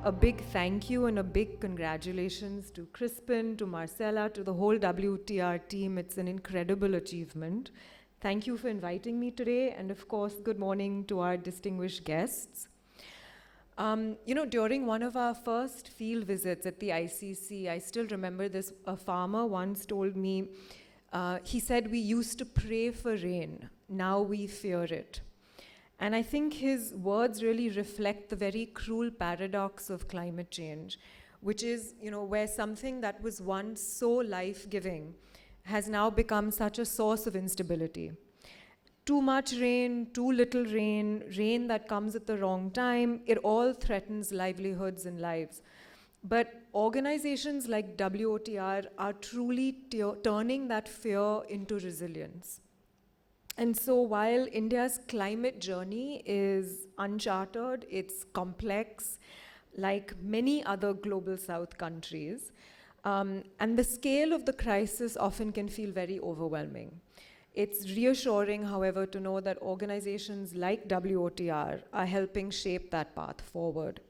a big thank you and a big congratulations to Crispin, to Marcella, to the whole WTR team. It's an incredible achievement. Thank you for inviting me today, and of course, good morning to our distinguished guests. During one of our first field visits at the ICC, I still remember this, a farmer once told me, he said, "We used to pray for rain, now we fear it." And I think his words really reflect the very cruel paradox of climate change, which is, where something that was once so life-giving has now become such a source of instability. Too much rain, too little rain, rain that comes at the wrong time, it all threatens livelihoods and lives. But organizations like WOTR are truly turning that fear into resilience. And so while India's climate journey is uncharted, it's complex, like many other global south countries, and the scale of the crisis often can feel very overwhelming. It's reassuring, however, to know that organizations like WOTR are helping shape that path forward.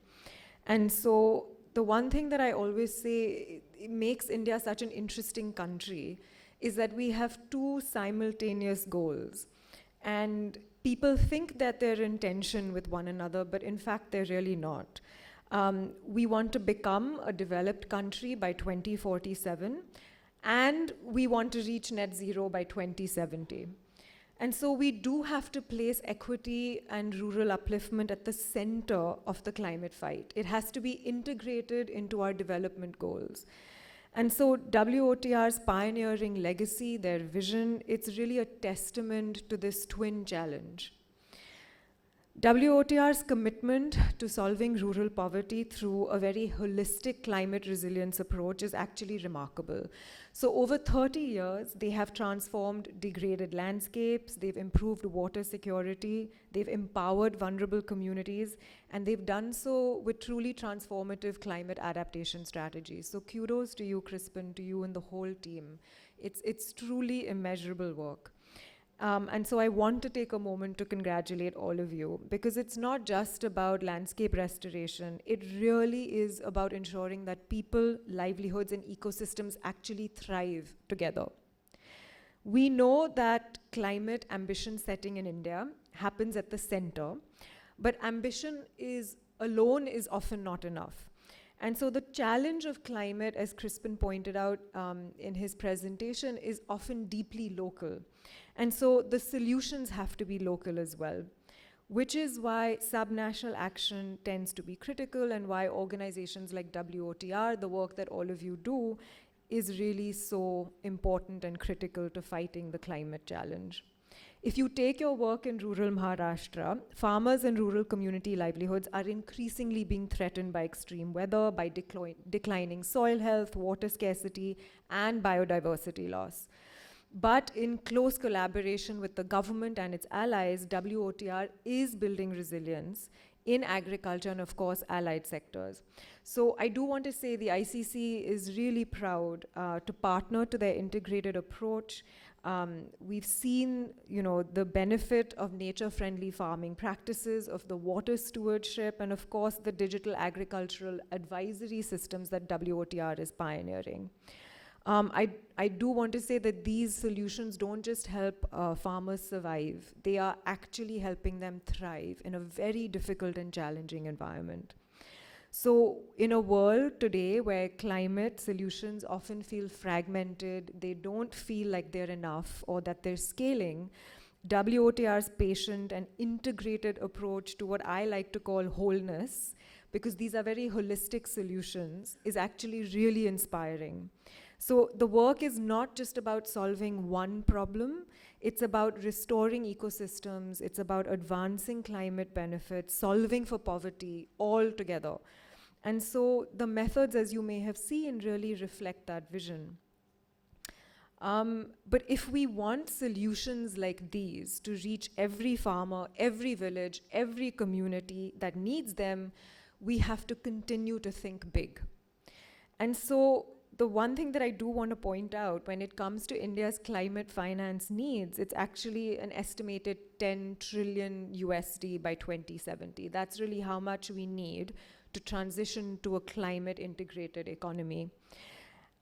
And so the one thing that I always say it makes India such an interesting country is that we have two simultaneous goals. And people think that they're in tension with one another, but in fact, they're really not. We want to become a developed country by 2047, and we want to reach net zero by 2070. And so we do have to place equity and rural upliftment at the center of the climate fight. It has to be integrated into our development goals. And so WOTR's pioneering legacy, their vision, it's really a testament to this twin challenge. WOTR's commitment to solving rural poverty through a very holistic climate resilience approach is actually remarkable. So over 30 years, they have transformed degraded landscapes, they've improved water security, they've empowered vulnerable communities, and they've done so with truly transformative climate adaptation strategies. So kudos to you, Crispin, to you and the whole team. It's truly immeasurable work. And so I want to take a moment to congratulate all of you, because it's not just about landscape restoration. It really is about ensuring that people, livelihoods, and ecosystems actually thrive together. We know that climate ambition setting in India happens at the center, but ambition alone is often not enough. And so the challenge of climate, as Crispin pointed out in his presentation, is often deeply local. And so the solutions have to be local as well, which is why subnational action tends to be critical, and why organizations like WOTR, the work that all of you do, is really so important and critical to fighting the climate challenge. If you take your work in rural Maharashtra, farmers and rural community livelihoods are increasingly being threatened by extreme weather, by declining soil health, water scarcity, and biodiversity loss. But in close collaboration with the government and its allies, WOTR is building resilience in agriculture and, of course, allied sectors. So I do want to say the ICC is really proud to partner to their integrated approach. We've seen, the benefit of nature-friendly farming practices, of the water stewardship, and of course, the digital agricultural advisory systems that WOTR is pioneering. I do want to say that these solutions don't just help farmers survive, they are actually helping them thrive in a very difficult and challenging environment. So in a world today where climate solutions often feel fragmented, they don't feel like they're enough or that they're scaling, WOTR's patient and integrated approach to what I like to call wholeness, because these are very holistic solutions, is actually really inspiring. So the work is not just about solving one problem, it's about restoring ecosystems, it's about advancing climate benefits, solving for poverty, all together. And so the methods, as you may have seen, really reflect that vision. But if we want solutions like these to reach every farmer, every village, every community that needs them, we have to continue to think big. And so the one thing that I do want to point out when it comes to India's climate finance needs, it's actually an estimated 10 trillion USD by 2070. That's really how much we need to transition to a climate integrated economy.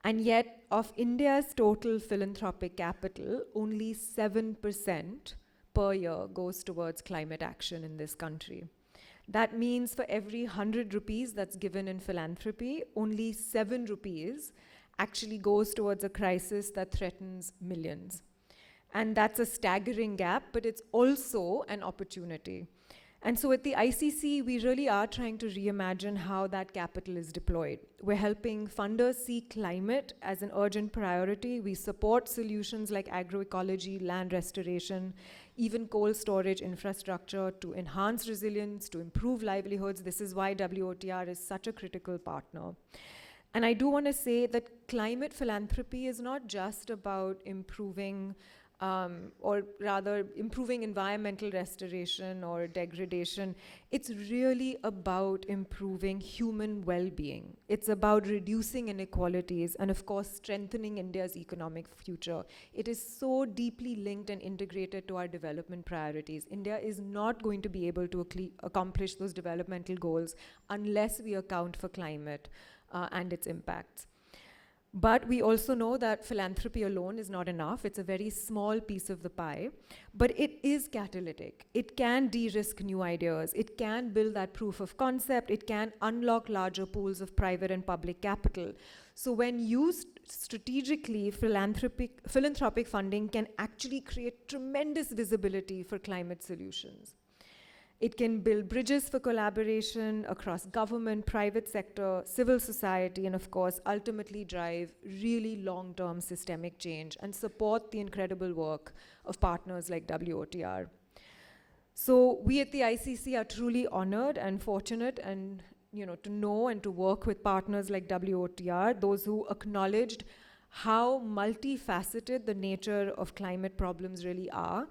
And yet, of India's total philanthropic capital, only 7% per year goes towards climate action in this country. That means for every 100 rupees that's given in philanthropy, only 7 rupees actually goes towards a crisis that threatens millions. And that's a staggering gap, but it's also an opportunity. And so at the ICC, we really are trying to reimagine how that capital is deployed. We're helping funders see climate as an urgent priority. We support solutions like agroecology, land restoration, even coal storage infrastructure to enhance resilience, to improve livelihoods. This is why WOTR is such a critical partner. And I do want to say that climate philanthropy is not just about improving improving environmental restoration or degradation. It's really about improving human well-being. It's about reducing inequalities and, of course, strengthening India's economic future. It is so deeply linked and integrated to our development priorities. India is not going to be able to accomplish those developmental goals unless we account for climate and its impacts. But we also know that philanthropy alone is not enough. It's a very small piece of the pie, but it is catalytic. It can de-risk new ideas. It can build that proof of concept. It can unlock larger pools of private and public capital. So when used strategically, philanthropic funding can actually create tremendous visibility for climate solutions. It can build bridges for collaboration across government, private sector, civil society, and of course, ultimately drive really long-term systemic change and support the incredible work of partners like WOTR. So we at the ICC are truly honored and fortunate and to know and to work with partners like WOTR, those who acknowledged how multifaceted the nature of climate problems really are.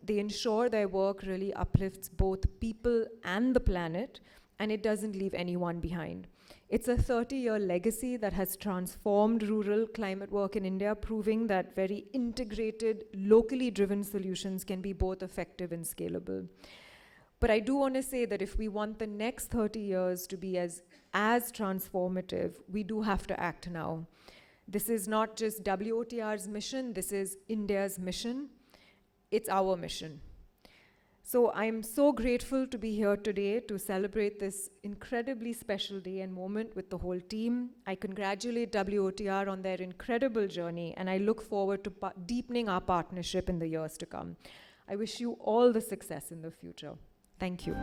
They ensure their work really uplifts both people and the planet, and it doesn't leave anyone behind. It's a 30-year legacy that has transformed rural climate work in India, proving that very integrated, locally driven solutions can be both effective and scalable. But I do want to say that if we want the next 30 years to be as transformative, we do have to act now. This is not just WOTR's mission, this is India's mission. It's our mission. So I'm so grateful to be here today to celebrate this incredibly special day and moment with the whole team. I congratulate WOTR on their incredible journey, and I look forward to deepening our partnership in the years to come. I wish you all the success in the future. Thank you.